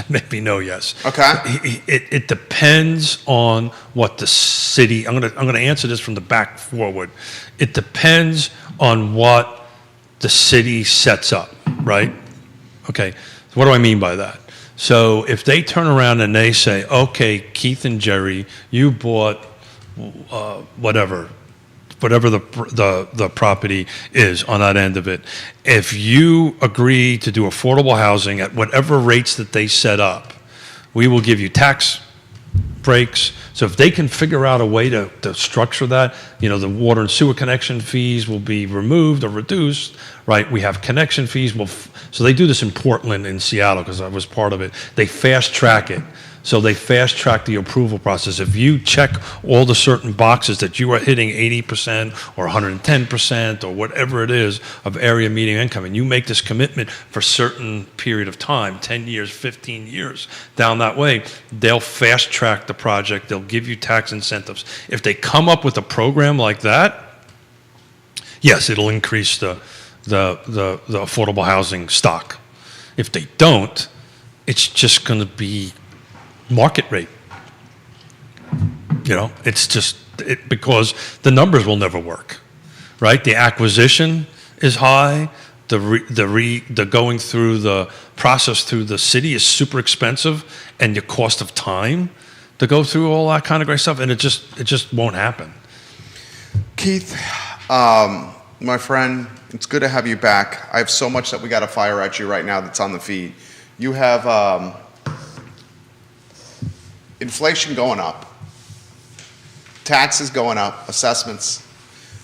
maybe no, yes. Okay. It depends on what the city. I'm gonna answer this from the back forward. It depends on what the city sets up, right? Okay. So what do I mean by that? So if they turn around and they say, okay, Keith and Jerry, you bought whatever the property is on that end of it. If you agree to do affordable housing at whatever rates that they set up, we will give you tax breaks. So if they can figure out a way to structure that, the water and sewer connection fees will be removed or reduced, right? We have connection fees. So they do this in Portland and Seattle because I was part of it. They fast track it. So they fast track the approval process. If you check all the certain boxes that you are hitting 80% or 110% or whatever it is of area median income, and you make this commitment for a certain period of time, 10 years, 15 years, down that way, they'll fast track the project. They'll give you tax incentives. If they come up with a program like that, yes, it'll increase the affordable housing stock. If they don't, it's just going to be market rate. It's just because the numbers will never work, right? The acquisition is high. The going through the process through the city is super expensive, and the cost of time to go through all that kind of great stuff, and it just won't happen. Keith, my friend, it's good to have you back. I have so much that we got to fire at you right now that's on the feed. You have inflation going up, taxes going up, assessments,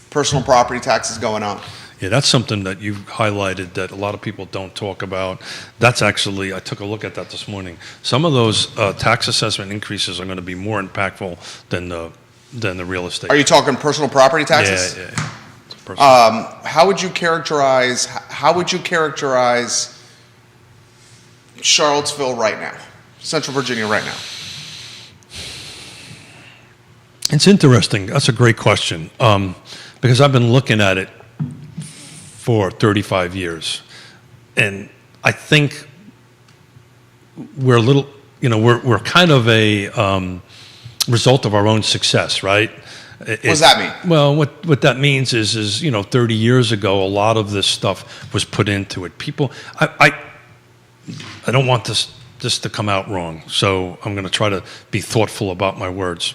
personal property taxes going up. Yeah, that's something that you highlighted that a lot of people don't talk about. That's actually, I took a look at that this morning. Some of those tax assessment increases are going to be more impactful than the real estate. Are you talking personal property taxes? Yeah. How would you characterize Charlottesville right now, Central Virginia right now? It's interesting. That's a great question because I've been looking at it for 35 years, and I think we're a little, we're kind of a result of our own success, right? What does that mean? Well, what that means is 30 years ago, a lot of this stuff was put into it. People, I don't want this to come out wrong, so I'm going to try to be thoughtful about my words.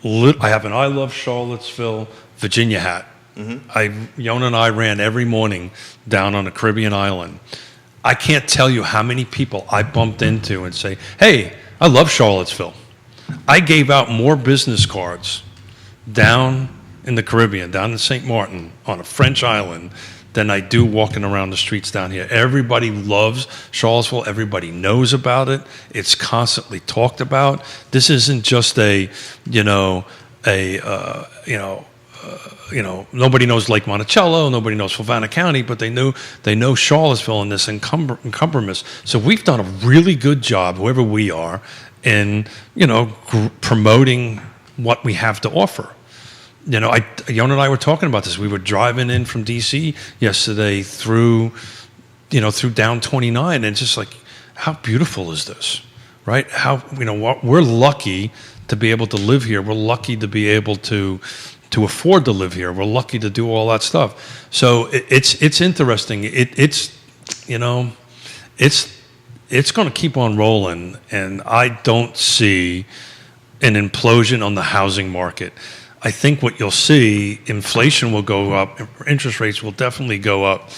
I have an I Love Charlottesville Virginia hat. Mm-hmm. Yona and I ran every morning down on a Caribbean island. I can't tell you how many people I bumped into and say, hey, I love Charlottesville. I gave out more business cards down in the Caribbean, down in St. Martin, on a French island, than I do walking around the streets down here. Everybody loves Charlottesville. Everybody knows about it. It's constantly talked about. This isn't just nobody knows Lake Monticello, nobody knows Fluvanna County, but they know Charlottesville and this encumbrance. So we've done a really good job, whoever we are, in promoting what we have to offer. Yona and I were talking about this. We were driving in from D.C. yesterday through down 29, and it's just like, how beautiful is this, right? We're lucky to be able to live here. We're lucky to be able to afford to live here. We're lucky to do all that stuff. So it's interesting. It's going to keep on rolling, and I don't see an implosion on the housing market. I think what you'll see, inflation will go up, interest rates will definitely go up,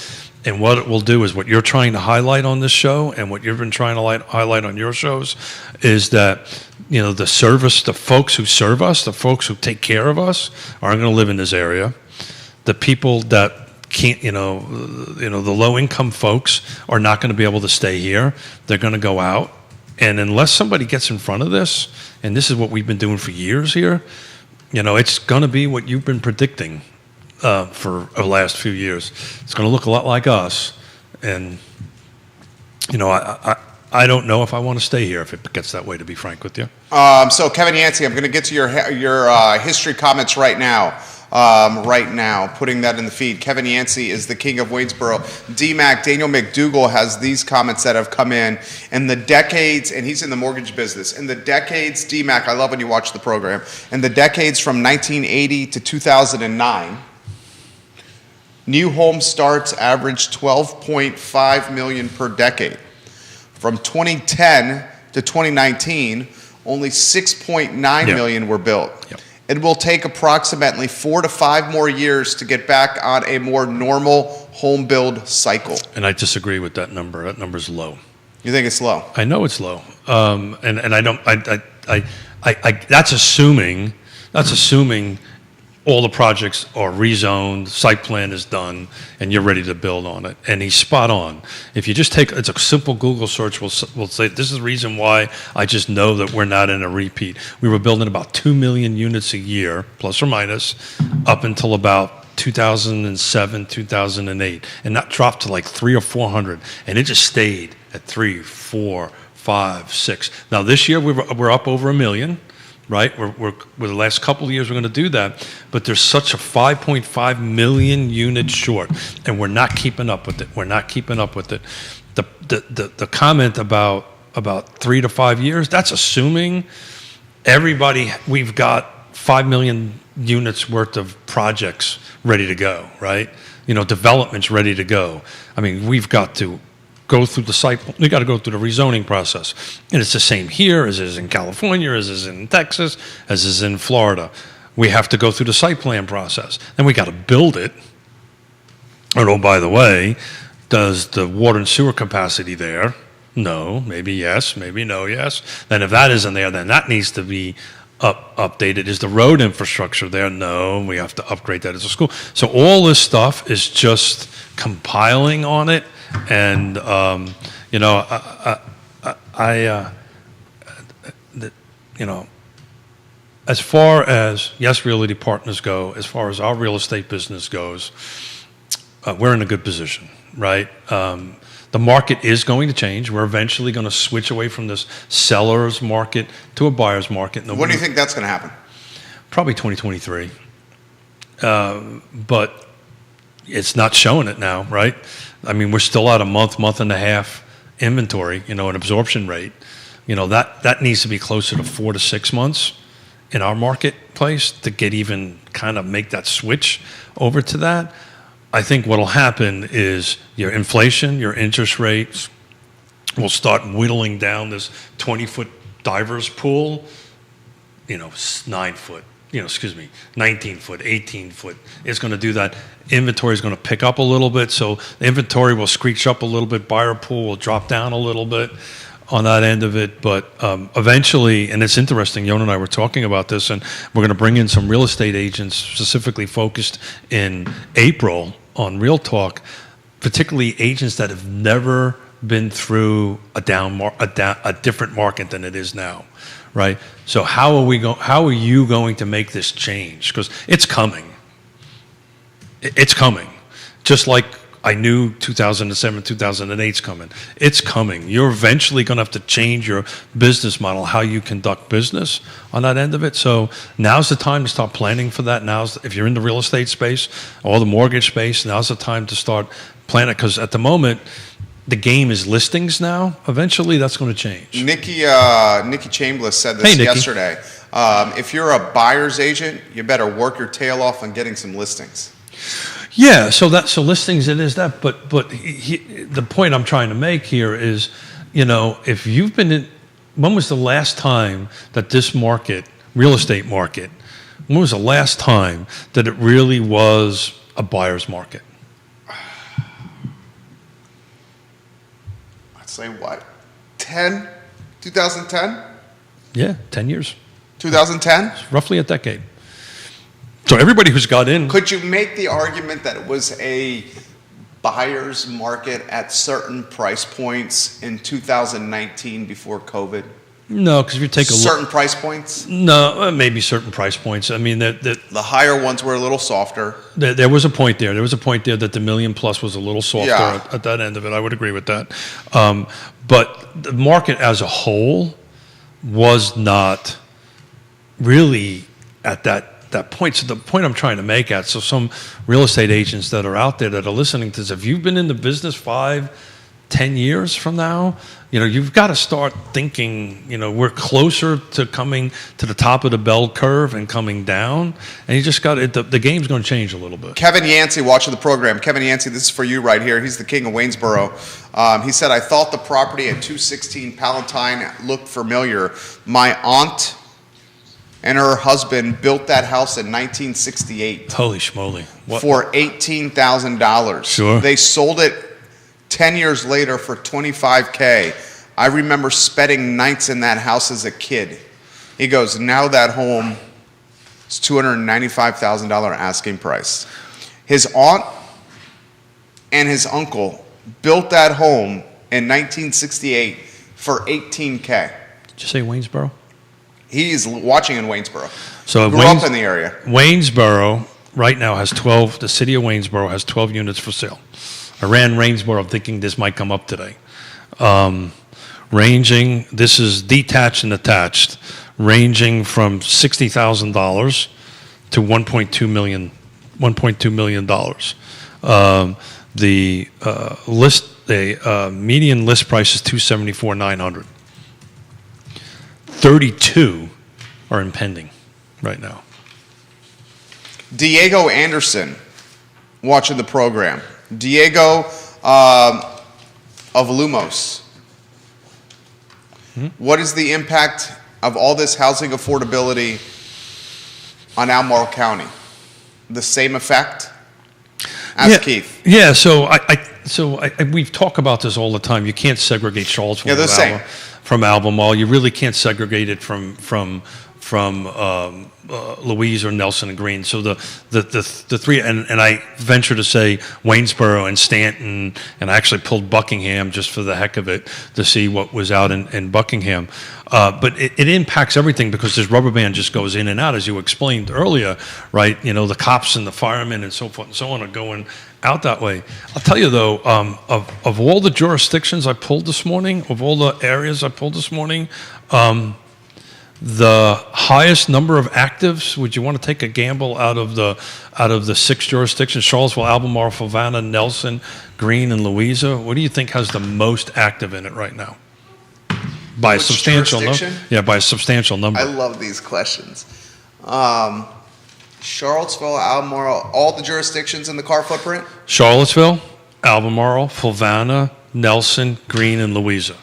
and what it will do is what you're trying to highlight on this show and what you've been trying to highlight on your shows is that the folks who serve us, the folks who take care of us aren't going to live in this area. The people that can't, the low-income folks are not going to be able to stay here. They're going to go out, and unless somebody gets in front of this, and this is what we've been doing for years here, it's going to be what you've been predicting for the last few years. It's going to look a lot like us, and I don't know if I want to stay here if it gets that way, to be frank with you. So Kevin Yancey, I'm going to get to your history comments right now. right now, putting that in the feed. Kevin Yancey is the king of Waynesboro. DMAC, Daniel McDougall has these comments that have come in the decades, and he's in the mortgage business. In the decades, DMAC, I love when you watch the program, in the decades from 1980 to 2009, new home starts averaged 12.5 million per decade. From 2010 to 2019, only 6.9 million were built. Yep. It will take approximately 4 to 5 more years to get back on a more normal home build cycle. And I disagree with that number. That number's low. You think it's low? I know it's low. And I don't, that's assuming all the projects are rezoned, site plan is done, and you're ready to build on it. And he's spot on. If you just take, it's a simple Google search, will say, this is the reason why I just know that we're not in a repeat. We were building about 2 million units a year, plus or minus, up until about 2007, 2008. And that dropped to like 300 or 400. And it just stayed at 3, 4, 5, 6. Now this year we're up over 1 million. Right, we're the last couple of years we're going to do that, but there's such a 5.5 million units short, and we're not keeping up with it. We're not keeping up with it. The comment about 3 to 5 years, that's assuming we've got 5 million units worth of projects ready to go. Right, development's ready to go. I mean, we've got to go through the site. We got to go through the rezoning process, and it's the same here as is in California, as is in Texas, as is in Florida. We have to go through the site plan process, then we got to build it. And oh, by the way, does the water and sewer capacity there? No, maybe yes, maybe no, yes. Then if that isn't there, then that needs to be updated. Is the road infrastructure there? No, we have to upgrade that as a school. So all this stuff is just compiling on it. And as far as Yes Realty Partners go, as far as our real estate business goes, we're in a good position, right? The market is going to change. We're eventually going to switch away from this seller's market to a buyer's market. When do you think that's going to happen? Probably 2023. But it's not showing it now, right? I mean, we're still at a month and a half inventory, an absorption rate. That needs to be closer to 4 to 6 months in our marketplace to get even kind of make that switch over to that. I think what'll happen is your inflation, your interest rates will start whittling down this 20-foot diver's pool, 9 foot. 19 foot, 18 foot. It's going to do that. Inventory is going to pick up a little bit, so the inventory will screech up a little bit. Buyer pool will drop down a little bit on that end of it. But eventually, and it's interesting, Yon and I were talking about this, and we're going to bring in some real estate agents specifically focused in April on Real Talk, particularly agents that have never been through a different market than it is now. Right. So how are you going to make this change? Because it's coming. It's coming. Just like I knew 2007, 2008's coming. It's coming. You're eventually going to have to change your business model, how you conduct business on that end of it. So now's the time to start planning for that. If you're in the real estate space or the mortgage space, now's the time to start planning. Because at the moment, the game is listings now. Eventually, that's going to change. Nikki Chambliss said this yesterday. If you're a buyer's agent, you better work your tail off on getting some listings. Yeah, so listings it is that. But the point I'm trying to make here is, if you've been in, when was the last time that this market, real estate market, when was the last time that it really was a buyer's market? Say what? 2010? Yeah, 10 years. 2010? Roughly a decade. So everybody who's got in. Could you make the argument that it was a buyer's market at certain price points in 2019 before COVID? No, because if you take a certain price points? No, maybe certain price points. I mean, the higher ones were a little softer. There was a point there. There was a point there that the million plus was a little softer at that end of it. I would agree with that. But the market as a whole was not really at that that point. So the point I'm trying to make at, so some real estate agents that are out there that are listening to this, if you've been in the business 5-10 years from now, you've got to start thinking, we're closer to coming to the top of the bell curve and coming down. And you just got it. The game's going to change a little bit. Kevin Yancey, watching the program. Kevin Yancey, this is for you right here. He's the king of Waynesboro. He said, I thought the property at 216 Palatine looked familiar. My aunt and her husband built that house in 1968. Holy schmoly. What? For $18,000. Sure. They sold it 10 years later for $25K. I remember spending nights in that house as a kid. He goes, now that home is $295,000 asking price. His aunt and his uncle built that home in 1968 for $18K. Did you say Waynesboro? He's watching in Waynesboro. So grew up in the area. Waynesboro right now has 12, the city of Waynesboro has 12 units for sale. I ran Waynesboro thinking this might come up today. Ranging, this is detached and attached, ranging from $60,000 to $1.2 million. The median list price is $274,900. 32 are impending right now. Diego Anderson, watching the program. Diego of Lumos. What is the impact of all this housing affordability on Albemarle County? The same effect? Ask Keith. Yeah, so we've talked about this all the time. You can't segregate Charlottesville from Albemarle. You really can't segregate it from Louise or Nelson and Greene. So the three, and I venture to say Waynesboro and Stanton, and I actually pulled Buckingham just for the heck of it to see what was out in Buckingham. But it impacts everything because this rubber band just goes in and out, as you explained earlier, right? The cops and the firemen and so forth and so on are going out that way. I'll tell you though, of all the jurisdictions I pulled this morning, of all the areas I pulled this morning, the highest number of actives, would you want to take a gamble out of the 6 jurisdictions, Charlottesville, Albemarle, Fluvanna, Nelson, Greene, and Louisa? What do you think has the most active in it right now? By a substantial number. Yeah, by a substantial number. I love these questions. Charlottesville, Albemarle, all the jurisdictions in the car footprint? Charlottesville, Albemarle, Fluvanna, Nelson, Greene, and Louisa.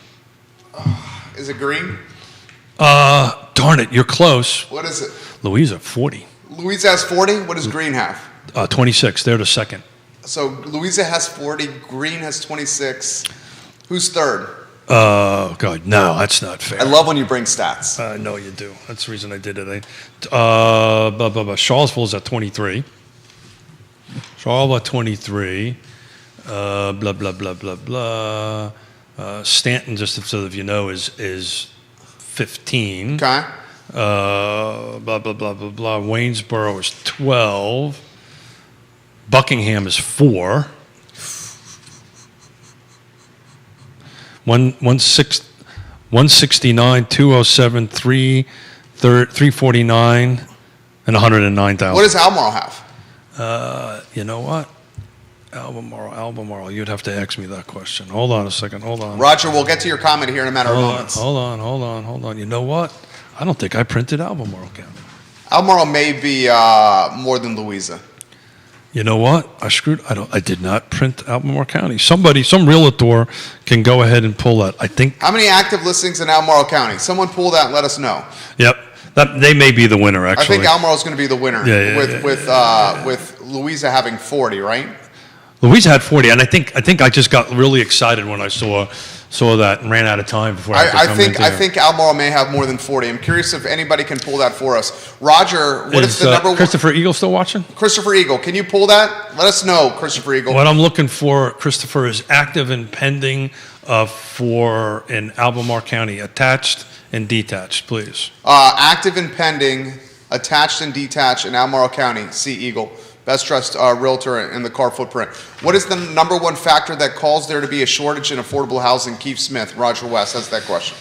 Is it Greene? Darn it, you're close. What is it? Louisa, 40. Louisa has 40? What does Greene have? 26. They're the second. So Louisa has 40, Greene has 26. Who's third? God, no, that's not fair. I love when you bring stats. I know you do. That's the reason I did it. Charlottesville is at 23. Charlotte 23. Blah, blah, blah, blah, blah. Stanton, just so that you know, is 15. Okay. Blah, blah, blah, blah, blah. Waynesboro is 12. Buckingham is 4. 169, 207, 349, and 109,000. What does Albemarle have? You know what? Albemarle. You'd have to ask me that question. Hold on a second. Hold on. Roger, we'll get to your comment here in a matter of moments. Hold on. You know what? I don't think I printed Albemarle County. Albemarle may be more than Louisa. You know what? I did not print Albemarle County. Some realtor can go ahead and pull that. I think. How many active listings in Albemarle County? Someone pull that and let us know. Yep. They may be the winner, actually. I think Albemarle's going to be the winner. With Louisa having 40, right? Louisa had 40, and I think I just got really excited when I saw that and ran out of time before I think Albemarle may have more than 40. I'm curious if anybody can pull that for us. Roger, what is the number one? Christopher Eagle still watching? Christopher Eagle, can you pull that? Let us know, Christopher Eagle. What I'm looking for, Christopher, is active and pending in Albemarle County, attached and detached, please. Active and pending, attached and detached in Albemarle County. See Eagle. Best trust realtor in the car footprint. What is the number one factor that caused there to be a shortage in affordable housing? Keith Smith, Roger West, that's that question.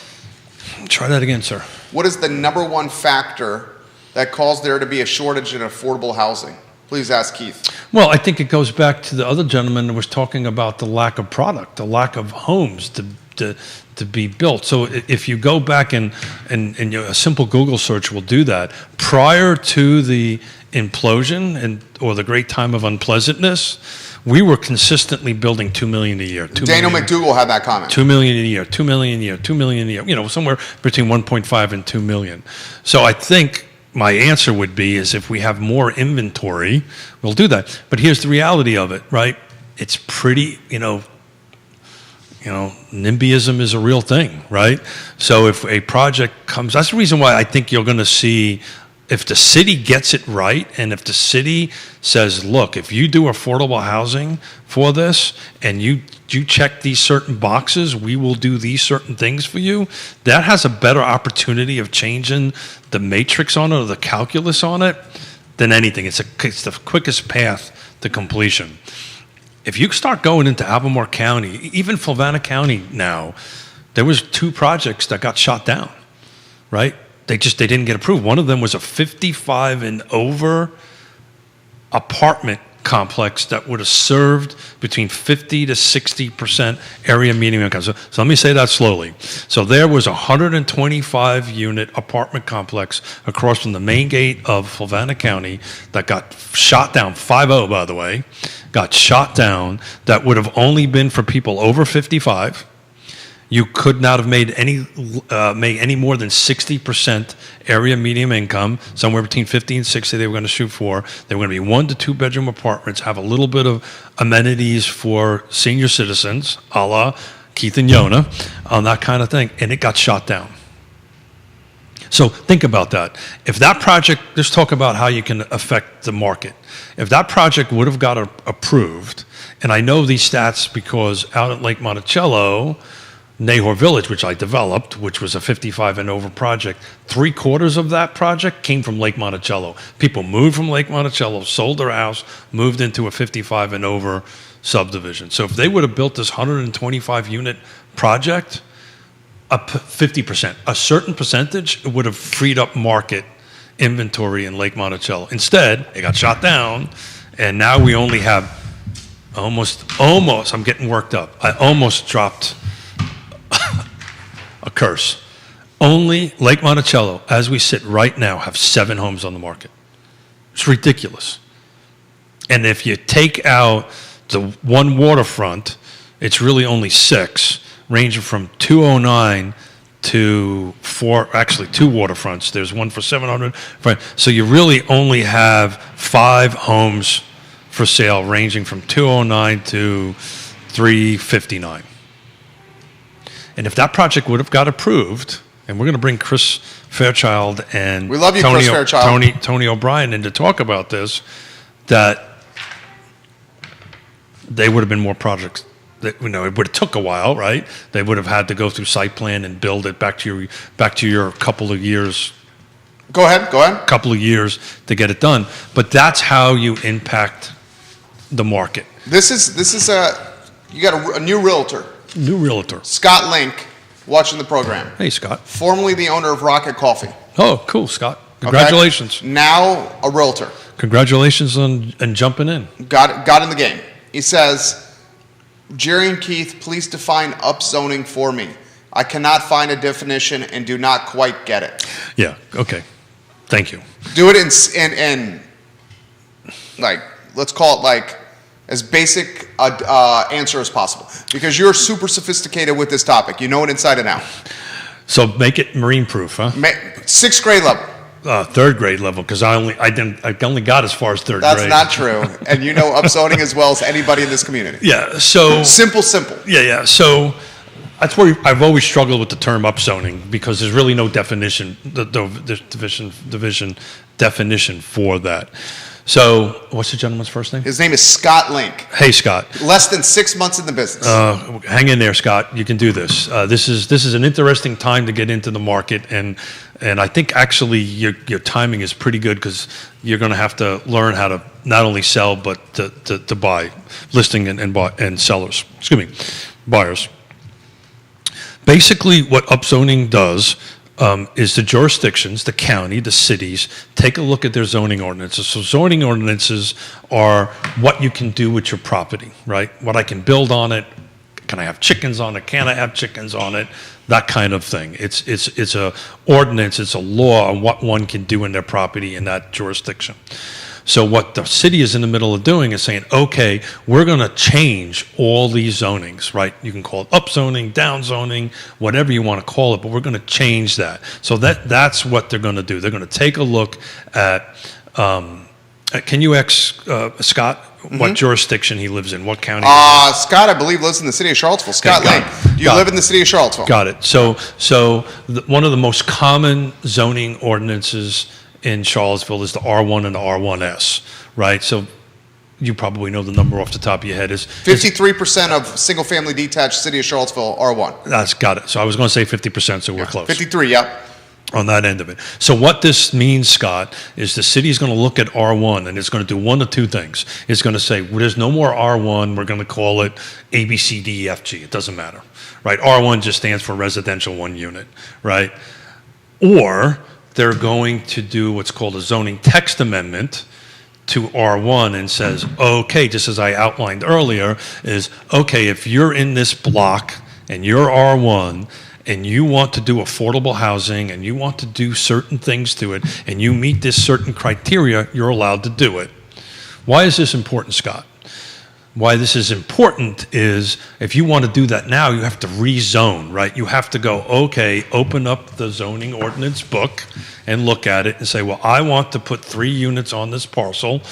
Try that again, sir. What is the number one factor that caused there to be a shortage in affordable housing? Please ask Keith. Well, I think it goes back to the other gentleman that was talking about the lack of product, the lack of homes to be built. So if you go back and a simple Google search will do that. Prior to the implosion or the great time of unpleasantness, we were consistently building 2 million a year. Daniel McDougall had that comment. 2 million a year, 2 million a year, 2 million a year, somewhere between 1.5 and 2 million. So I think my answer would be is if we have more inventory, we'll do that. But here's the reality of it, right? It's pretty, NIMBYism is a real thing, right? So if a project comes, that's the reason why I think you're going to see, if the city gets it right, and if the city says, look, if you do affordable housing for this, and you check these certain boxes, we will do these certain things for you, that has a better opportunity of changing the matrix on it or the calculus on it than anything. It's the quickest path to completion. If you start going into Albemarle County, even Fluvanna County now, there was 2 projects that got shot down, right? They didn't get approved. One of them was a 55 and over apartment complex that would have served between 50 to 60% area median income. So let me say that slowly. So there was a 125 unit apartment complex across from the main gate of Fluvanna County that got shot down, 5-0 by the way, got shot down, that would have only been for people over 55. You could not have made any more than 60% area median income, somewhere between 50 and 60 they were going to shoot for. They were going to be 1 to 2 bedroom apartments, have a little bit of amenities for senior citizens, a la Keith and Yona, on that kind of thing, and it got shot down. So think about that. If that project, let's talk about how you can affect the market. If that project would have got approved, and I know these stats because out at Lake Monticello, Nahor Village, which I developed, which was a 55 and over project, 3/4 of that project came from Lake Monticello. People moved from Lake Monticello, sold their house, moved into a 55 and over subdivision. So if they would have built this 125 unit project, up 50%, a certain percentage, it would have freed up market inventory in Lake Monticello. Instead, it got shot down, and now we only have almost, I'm getting worked up. I almost dropped a curse. Only Lake Monticello, as we sit right now, have 7 homes on the market. It's ridiculous. And if you take out the one waterfront, it's really only 6, ranging from 209 to 4, actually 2 waterfronts. There's one for 700. So you really only have 5 homes for sale, ranging from 209 to 359. And if that project would have got approved, and we're going to bring Chris Fairchild and we love you, Chris Fairchild. Tony O'Brien in to talk about this, that they would have been more projects. That, it would have took a while, right? They would have had to go through site plan and build it back to your couple of years. Go ahead. Couple of years to get it done. But that's how you impact the market. This is you got a new realtor. New realtor. Scott Link, watching the program. Hey, Scott. Formerly the owner of Rocket Coffee. Oh, cool, Scott. Congratulations. Okay? Now a realtor. Congratulations on jumping in. Got in the game. He says, Jerry and Keith, please define upzoning for me. I cannot find a definition and do not quite get it. Yeah, okay. Thank you. Do it in like, let's call it like, as basic answer as possible, because you're super sophisticated with this topic. You know it inside and out. So make it marine proof, huh? 6th grade level. 3rd grade level, because I only got as far as 3rd grade. That's not true, and you know upzoning as well as anybody in this community. Yeah. So simple. Yeah. So that's where I've always struggled with the term upzoning, because there's really no definition, the division definition for that. So, what's the gentleman's first name? His name is Scott Link. Hey, Scott. Less than 6 months in the business. Hang in there, Scott. You can do this. This is an interesting time to get into the market, and I think actually your timing is pretty good, because you're going to have to learn how to not only sell but to buy, listing and sellers. Buyers. Basically, what upzoning does, is the jurisdictions, the county, the cities, take a look at their zoning ordinances. So zoning ordinances are what you can do with your property, right? What I can build on it. Can I have chickens on it? Can I have chickens on it? That kind of thing. It's a ordinance, it's a law on what one can do in their property in that jurisdiction. So what the city is in the middle of doing is saying, okay, we're going to change all these zonings, right? You can call it up zoning, down zoning, whatever you want to call it, but we're going to change that. So that's what they're going to do. They're going to take a look at, can you ask Scott what jurisdiction he lives in, what county? Scott, I believe, lives in the city of Charlottesville. Scott Okay, Lane, do you live in the city of Charlottesville? Got it. One of the most common zoning ordinances in Charlottesville is the R1 and the R1S, right? So you probably know the number off the top of your head. Is 53% of single-family detached city of Charlottesville R1. That's got it. So I was going to say 50%, so we're close. 53, yep. On that end of it. So what this means, Scott, is the city is going to look at R1 and it's going to do one of two things. It's going to say, well, there's no more R1. We're going to call it A, B, C, D, E, F, G. It doesn't matter, right? R1 just stands for residential one unit, right? Or they're going to do what's called a zoning text amendment to R1 and says, okay, just as I outlined earlier, is, okay, if you're in this block and you're R1 and you want to do affordable housing and you want to do certain things to it and you meet this certain criteria, you're allowed to do it. Why is this important, Scott? Why this is important is if you want to do that now, you have to rezone, right? You have to go, okay, open up the zoning ordinance book and look at it and say, well, I want to put 3 units on this parcel,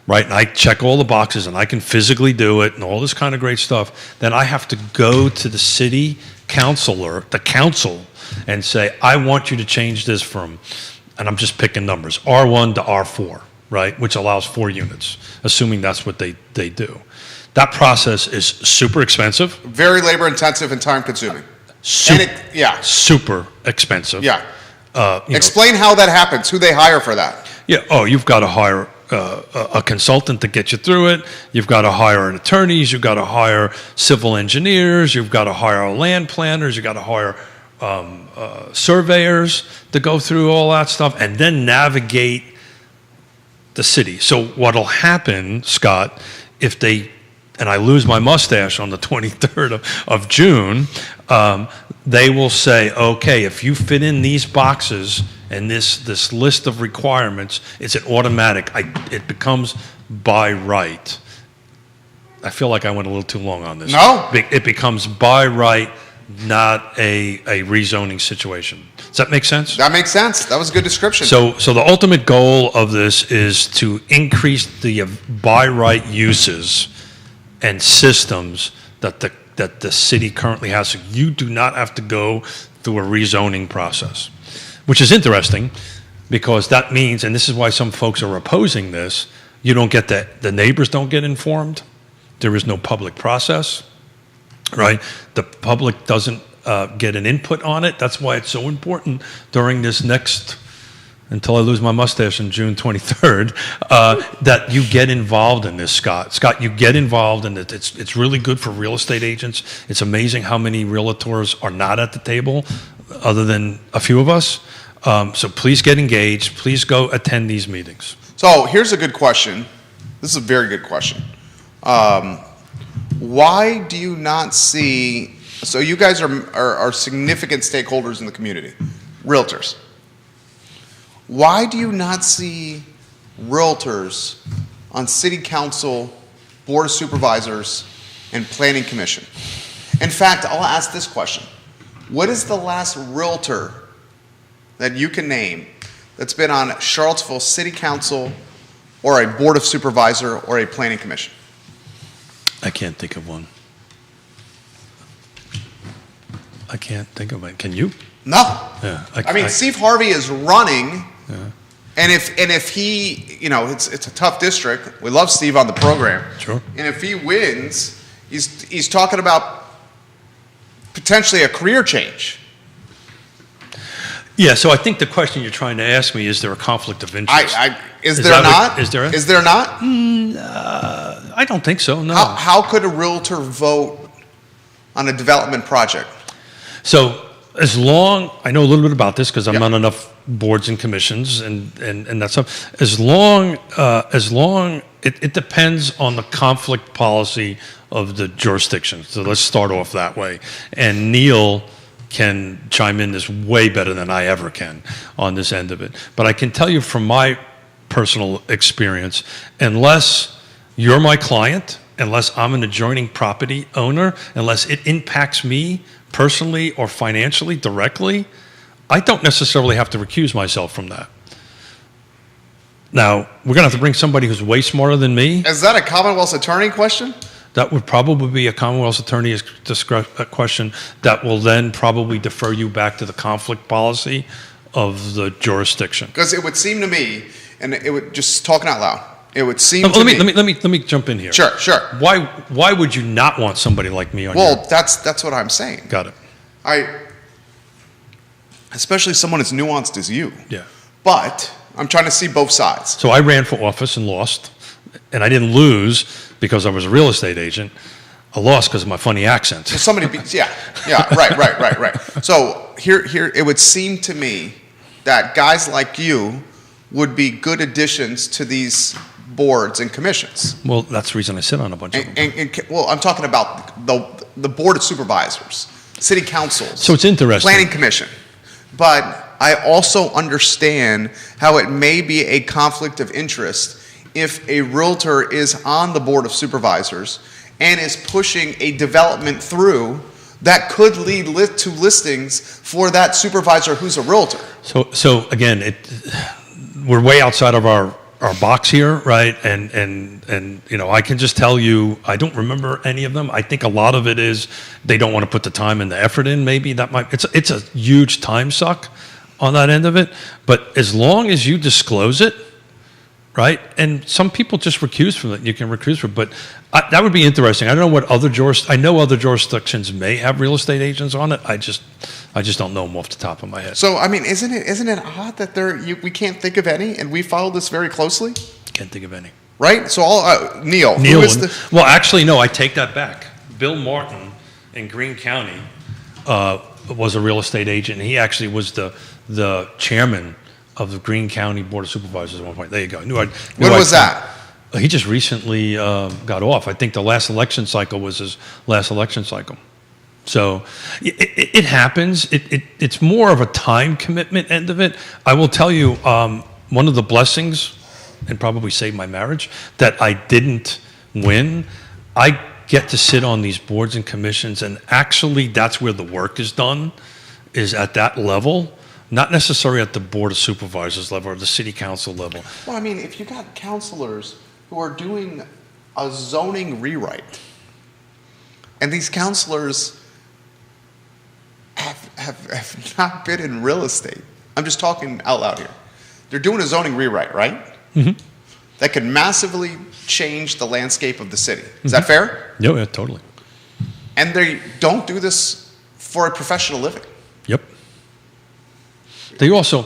right? And I check all the boxes and I can physically do it and all this kind of great stuff. Then I have to go to the city councilor, the council, and say, I want you to change this from, and I'm just picking numbers, R1 to R4, right? Which allows 4 units, assuming that's what they do. That process is super expensive. Very labor intensive and time consuming. Super expensive. Yeah. Explain how that happens, who they hire for that. Yeah. Oh, you've got to hire a consultant to get you through it. You've got to hire attorneys. You've got to hire civil engineers. You've got to hire land planners. You've got to hire surveyors to go through all that stuff and then navigate the city. So what'll happen, Scott, if they, and I lose my mustache on the 23rd of June, they will say, okay, if you fit in these boxes and this list of requirements, it's an automatic. It becomes by right. I feel like I went a little too long on this. No. It becomes by right, not a rezoning situation. Does that make sense? That makes sense. That was a good description. So the ultimate goal of this is to increase the by right uses and systems that the city currently has. So you do not have to go through a rezoning process, which is interesting because that means, and this is why some folks are opposing this, you don't get the neighbors don't get informed. There is no public process, right? The public doesn't get an input on it. That's why it's so important during this next, until I lose my mustache on June 23rd, that you get involved in this, Scott. Scott, you get involved in it. It's really good for real estate agents. It's amazing how many realtors are not at the table, other than a few of us. So please get engaged. Please go attend these meetings. So here's a good question. This is a very good question. Why do you not see, so you guys are significant stakeholders in the community, realtors. Why do you not see realtors on city council, board of supervisors, and planning commission? In fact, I'll ask this question. What is the last realtor that you can name that's been on Charlottesville City Council or a board of supervisor or a planning commission? I can't think of one. I can't think of it. Can you? No. Yeah. I mean, Steve Harvey is running, and if he, it's a tough district. We love Steve on the program. Sure. And if he wins, he's talking about potentially a career change. Yeah. So I think the question you're trying to ask me is there a conflict of interest? Is there not? Is there? Is there not? I don't think so. No. How could a realtor vote on a development project? So as long, I know a little bit about this because I'm Yeah. on enough boards and commissions and that stuff. As long, it depends on the conflict policy of the jurisdiction. So let's start off that way. And Neil can chime in this way better than I ever can on this end of it. But I can tell you from my personal experience, unless you're my client, unless I'm an adjoining property owner, unless it impacts me personally or financially directly, I don't necessarily have to recuse myself from that. Now, we're going to have to bring somebody who's way smarter than me. Is that a Commonwealth's attorney question? That would probably be a Commonwealth's attorney's question that will then probably defer you back to the conflict policy of the jurisdiction. Because it would seem to me, and it would just talking out loud, it would seem to Let me. me jump in here. Sure. Why would you not want somebody like me on your? Well, that's what I'm saying. Got it. Especially someone as nuanced as you. Yeah. But I'm trying to see both sides. So I ran for office and lost, and I didn't lose because I was a real estate agent. I lost because of my funny accent. So somebody, right. So here, it would seem to me that guys like you would be good additions to these boards and commissions. Well, that's the reason I sit on a bunch of them. Well, I'm talking about the board of supervisors, city councils. So it's interesting. Planning commission. But I also understand how it may be a conflict of interest if a realtor is on the board of supervisors and is pushing a development through that could lead to listings for that supervisor who's a realtor. So again, we're way outside of our box here, right? And I can just tell you, I don't remember any of them. I think a lot of it is they don't want to put the time and the effort in. Maybe it's a huge time suck on that end of it. But as long as you disclose it, right? And some people just recuse from it. You can recuse from it, but that would be interesting. I don't know what I know other jurisdictions may have real estate agents on it. I just don't know them off the top of my head. So I mean, isn't it odd that we can't think of any, and we follow this very closely? Can't think of any. Right. So Neil, Neil who is well, actually, no. I take that back. Bill Martin in Greene County was a real estate agent. And he actually was the chairman of the Greene County Board of Supervisors at one point. There you go. When was that? He just recently got off. I think the last election cycle was his last election cycle. So it happens. It's more of a time commitment end of it. I will tell you, one of the blessings, and probably saved my marriage, that I didn't win. I get to sit on these boards and commissions, and actually that's where the work is done, is at that level. Not necessarily at the Board of Supervisors level or the City Council level. Well, I mean, if you got counselors who are doing a zoning rewrite, and these counselors have not been in real estate. I'm just talking out loud here. They're doing a zoning rewrite, right? Mm-hmm. That could massively change the landscape of the city. Is that fair? Yeah, totally. And they don't do this for a professional living. Yep. They also,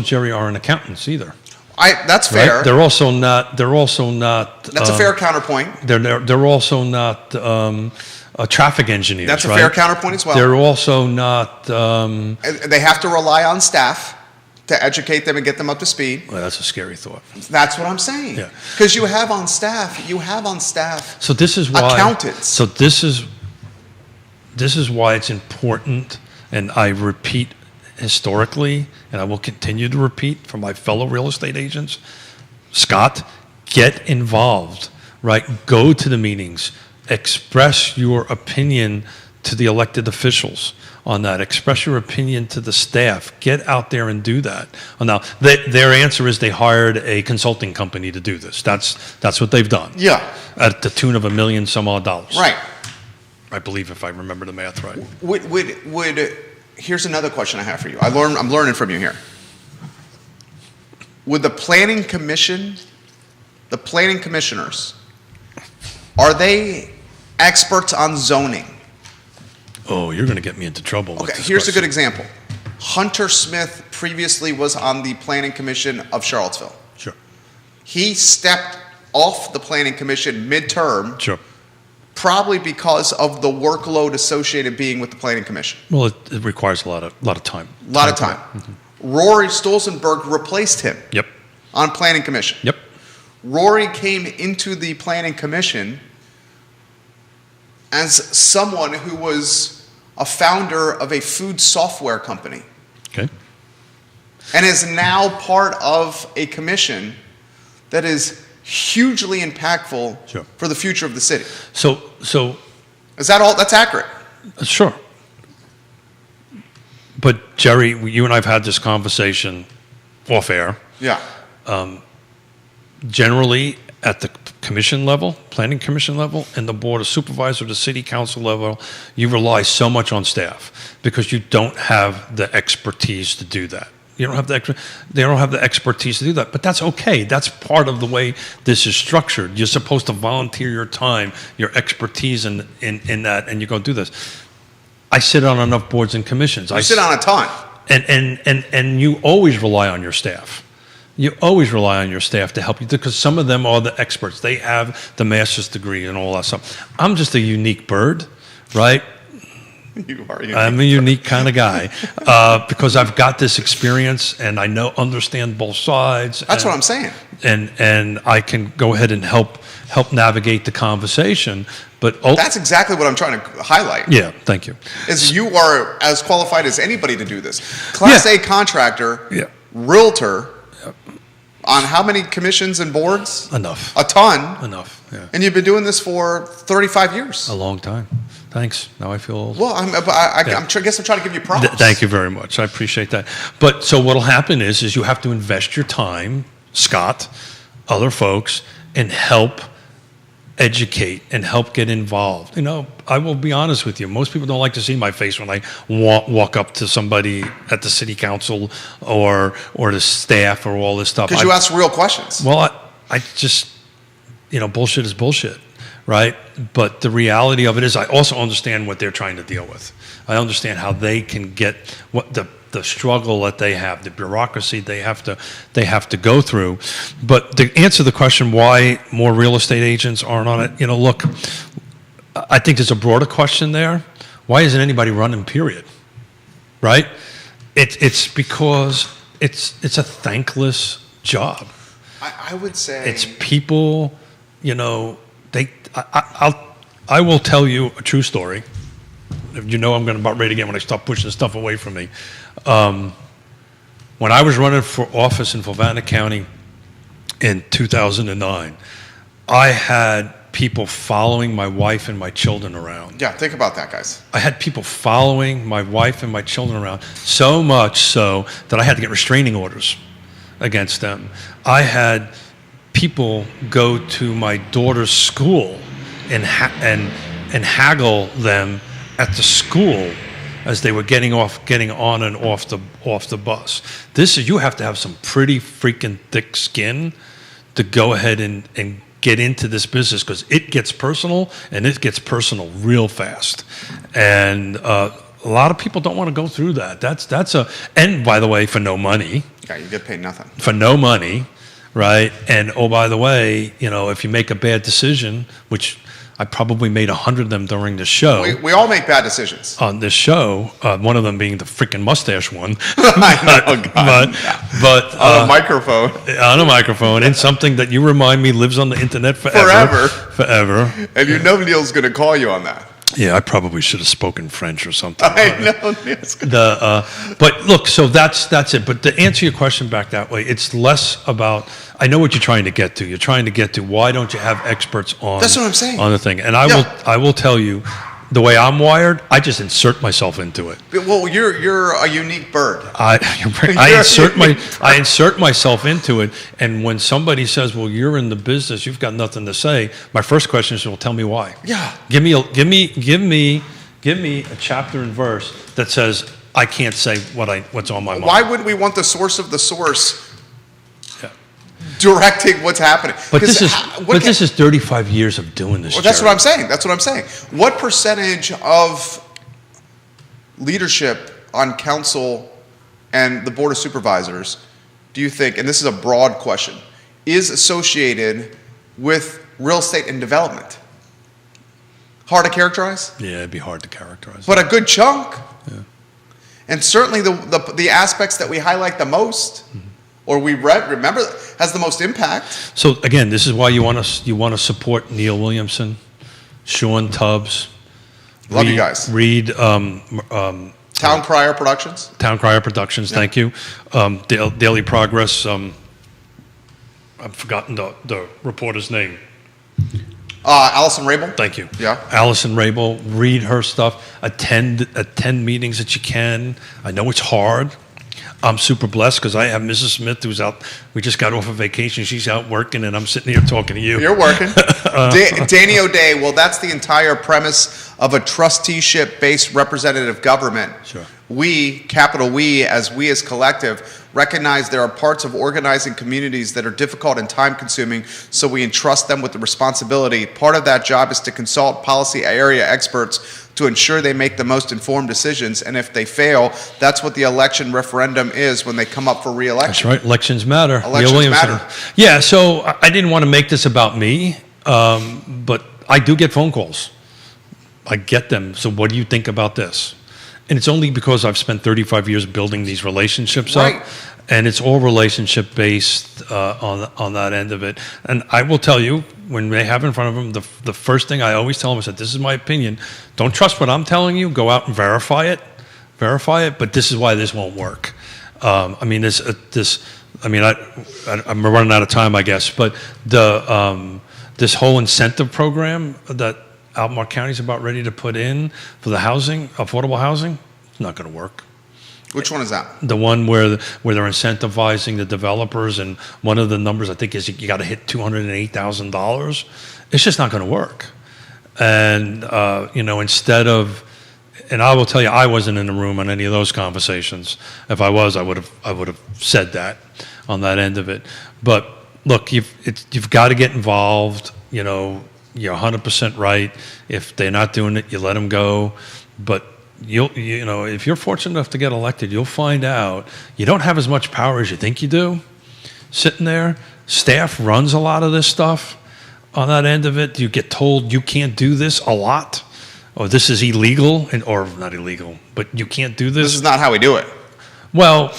Jerry, aren't accountants either. That's fair. Right? They're also not. That's a fair counterpoint. They're also not traffic engineers. That's a right? fair counterpoint as well. They're also not. They have to rely on staff to educate them and get them up to speed. Well, that's a scary thought. That's what I'm saying. Yeah. Because you have on staff. So this is why accountants. So this is why it's important, and I repeat historically, and I will continue to repeat for my fellow real estate agents, Scott, get involved, right? Go to the meetings, express your opinion to the elected officials on that, express your opinion to the staff, get out there and do that. Well, now, their answer is they hired a consulting company to do this. That's what they've done. Yeah. At the tune of $1 million some odd dollars. Right. I believe, if I remember the math right. Here's another question I have for you. I'm learning from you here. Would the planning commissioners, are they experts on zoning? Oh, you're going to get me into trouble. Okay, here's a good example. Hunter Smith previously was on the planning commission of Charlottesville. Sure. He stepped off the planning commission midterm. Sure. probably because of the workload associated being with the Planning Commission. Well, it requires a lot of time. A lot of time. Rory Stolzenberg replaced him Yep. on Planning Commission. Yep. Rory came into the Planning Commission as someone who was a founder of a food software company Okay. and is now part of a commission that is hugely impactful Sure. for the future of the city. So Is that all? That's accurate. sure. But Jerry, you and I have had this conversation off air. Yeah. Generally, at the commission level, planning commission level, and the board of supervisors, the city council level, you rely so much on staff because you don't have the expertise to do that. They don't have the expertise to do that, but that's okay. That's part of the way this is structured. You're supposed to volunteer your time, your expertise in that, and you go do this. I sit on enough boards and commissions. You sit on a ton. And you always rely on your staff. You always rely on your staff to help you because some of them are the experts. They have the master's degree and all that stuff. I'm just a unique bird, right? You are unique. I'm a unique kind of guy because I've got this experience and I understand both sides. That's what I'm saying. And I can go ahead and help navigate the conversation. But That's exactly what I'm trying to highlight. Yeah, thank you. Is you are as qualified as anybody to do this. Class A contractor, realtor, on how many commissions and boards? Enough. A ton. Enough. Yeah. And you've been doing this for 35 years. A long time. Thanks. Now I feel old. Well, I guess I'm trying to give you props. Thank you very much. I appreciate that. But so what'll happen is you have to invest your time, Scott, other folks, and help educate and help get involved. I will be honest with you. Most people don't like to see my face when I walk up to somebody at the city council or the staff or all this stuff. Because you ask real questions. Well, I just, bullshit is bullshit, right? But the reality of it is I also understand what they're trying to deal with. I understand how they can get what the struggle that they have, the bureaucracy they have to go through. But to answer the question why more real estate agents aren't on it, look, I think there's a broader question there. Why isn't anybody running, period? Right? It's because it's a thankless job. I would say it's people, I will tell you a true story. I'm about ready again when I stop pushing stuff away from me. When I was running for office in Fluvanna County in 2009, I had people following my wife and my children around. Yeah, think about that, guys. I had people following my wife and my children around, so much so that I had to get restraining orders against them. I had people go to my daughter's school and haggle them at the school as they were getting on and off the bus. You have to have some pretty freaking thick skin to go ahead and get into this business because it gets personal and it gets personal real fast. And a lot of people don't want to go through that. And by the way, for no money. Yeah, you get paid nothing. For no money, right? And oh, by the way, if you make a bad decision, which I probably made 100 of them during the show. We all make bad decisions. On this show, one of them being the freaking mustache one. I know, God. But on a microphone. On a microphone, and something that you remind me lives on the internet forever. Forever. And Neil's going to call you on that. Yeah, I probably should have spoken French or something. I know. But look, so that's it. But to answer your question back that way, it's less about. I know what you're trying to get to. You're trying to get to why don't you have experts on? That's what I'm saying. On the thing, and I will tell you, the way I'm wired, I just insert myself into it. Well, you're a unique bird. I insert myself into it, and when somebody says, "Well, you're in the business, you've got nothing to say," my first question is, "Well, tell me why." Yeah. Give me a chapter and verse that says I can't say what's on my mind. Why wouldn't we want the source of the source? Directing what's happening. But this is 35 years of doing this. Well, that's what I'm saying. That's what I'm saying. What percentage of leadership on council and the board of supervisors do you think, and this is a broad question, is associated with real estate and development? Hard to characterize? Yeah, it'd be hard to characterize. But a good chunk. Yeah. And certainly the aspects that we highlight the most, or we remember, has the most impact. So again, this is why you want to support Neil Williamson, Sean Tubbs. Love you guys. Read Town Crier Productions. Town Crier Productions. Yeah. Thank you. Daily Progress. I've forgotten the reporter's name. Allison Rabel. Thank you. Yeah. Allison Rabel. Read her stuff. Attend meetings that you can. I know it's hard. I'm super blessed because I have Mrs. Smith who's out. We just got off of vacation. She's out working, and I'm sitting here talking to you. You're working. Danny O'Day, well, that's the entire premise of a trusteeship-based representative government. Sure. We, capital we as collective, recognize there are parts of organizing communities that are difficult and time-consuming, so we entrust them with the responsibility. Part of that job is to consult policy area experts to ensure they make the most informed decisions, and if they fail, that's what the election referendum is when they come up for re-election. That's right. Elections matter. Elections matter. Yeah, so I didn't want to make this about me, but I do get phone calls. I get them. So what do you think about this? And it's only because I've spent 35 years building these relationships up, and it's all relationship based on that end of it. And I will tell you, when they have in front of them, the first thing I always tell them is that this is my opinion. Don't trust what I'm telling you. Go out and verify it. But this is why this won't work. I'm running out of time, I guess. But this whole incentive program that Albemarle County is about ready to put in for the housing, affordable housing, it's not going to work. Which one is that? The one where they're incentivizing the developers, and one of the numbers I think is you got to hit $208,000. It's just not going to work. And instead of, and I will tell you, I wasn't in the room on any of those conversations. If I was, I would have said that on that end of it. But look, you've got to get involved. You're 100% right. If they're not doing it, you let them go. But if you're fortunate enough to get elected, you'll find out you don't have as much power as you think you do. Sitting there, staff runs a lot of this stuff. On that end of it, you get told you can't do this a lot, or this is illegal, or not illegal, but you can't do this. This is not how we do it. Well,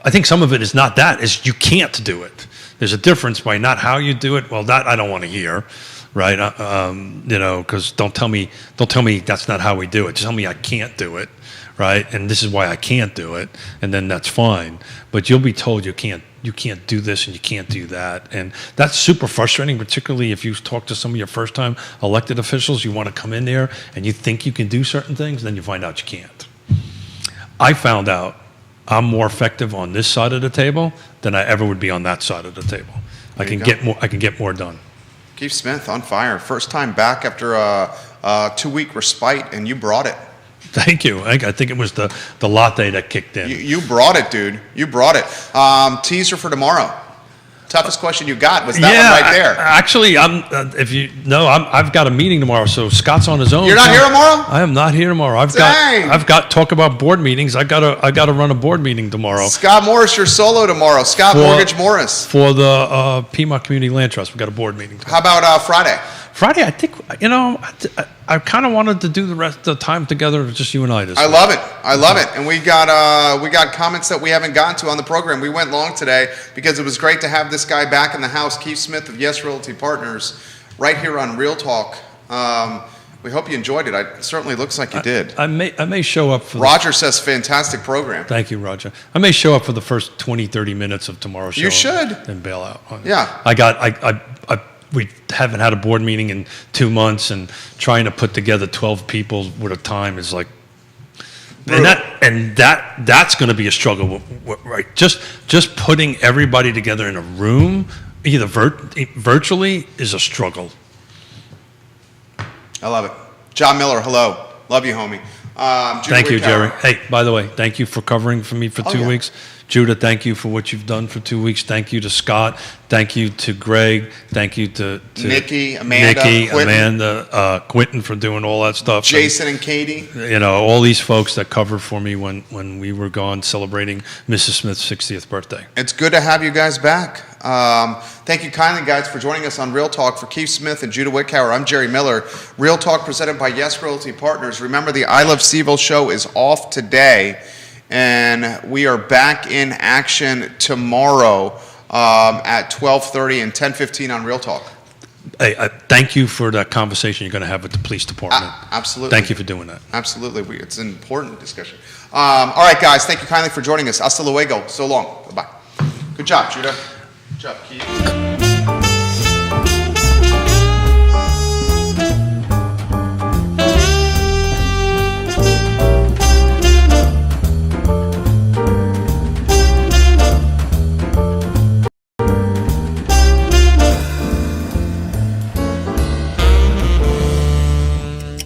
I think some of it is not that; is you can't do it. There's a difference by not how you do it. Well, that I don't want to hear. Right, because don't tell me that's not how we do it. Just tell me I can't do it, right? And this is why I can't do it, and then that's fine. But you'll be told you can't do this and you can't do that, and that's super frustrating. Particularly if you talk to some of your first-time elected officials, you want to come in there and you think you can do certain things, and then you find out you can't. I found out I'm more effective on this side of the table than I ever would be on that side of the table. I can get more done. Keith Smith on fire. First time back after a 2-week respite, and you brought it. Thank you. I think it was the latte that kicked in. You brought it, dude. You brought it. Teaser for tomorrow. Toughest question you got was that one right there. Actually, I've got a meeting tomorrow, so Scott's on his own. You're not here tomorrow? I am not here tomorrow. I've got talk about board meetings. I gotta run a board meeting tomorrow. Scott Morris, you're solo tomorrow. Scott Mortgage Morris for the Piedmont Community Land Trust. We got a board meeting tomorrow. How about Friday? Friday, I think I kind of wanted to do the rest of the time together, just you and I. I love it, and we got comments that we haven't gotten to on the program. We went long today because it was great to have this guy back in the house, Keith Smith of Yes Realty Partners, right here on Real Talk. We hope you enjoyed it. It certainly looks like you did. I may show up for Roger says fantastic program. Thank you, Roger. I may show up for the first 20-30 minutes of tomorrow's show. You should. And bail out. Yeah. We haven't had a board meeting in 2 months, and trying to put together 12 people with a time is like, and that's going to be a struggle, right? Just putting everybody together in a room, either virtually, is a struggle. I love it. John Miller, hello. Love you, homie. Thank you, Jerry. Hey, by the way, thank you for covering for me for 2 weeks. Judah, thank you for what you've done for 2 weeks. Thank you to Scott. Thank you to Greg. Thank you to Nikki, Amanda, Quentin for doing all that stuff. Jason and Katie. All these folks that covered for me when we were gone celebrating Mrs. Smith's 60th birthday. It's good to have you guys back. Thank you kindly, guys, for joining us on Real Talk. For Keith Smith and Judah Wickhauer, I'm Jerry Miller. Real Talk presented by Yes Realty Partners. Remember, the I Love Seville show is off today, and we are back in action tomorrow at 12:30 and 10:15 on Real Talk. Hey, thank you for that conversation you're going to have with the police department. Absolutely. Thank you for doing that. Absolutely. It's an important discussion. All right, guys. Thank you kindly for joining us. Hasta luego. So long. Bye-bye. Good job, Judah. Good job, Keith.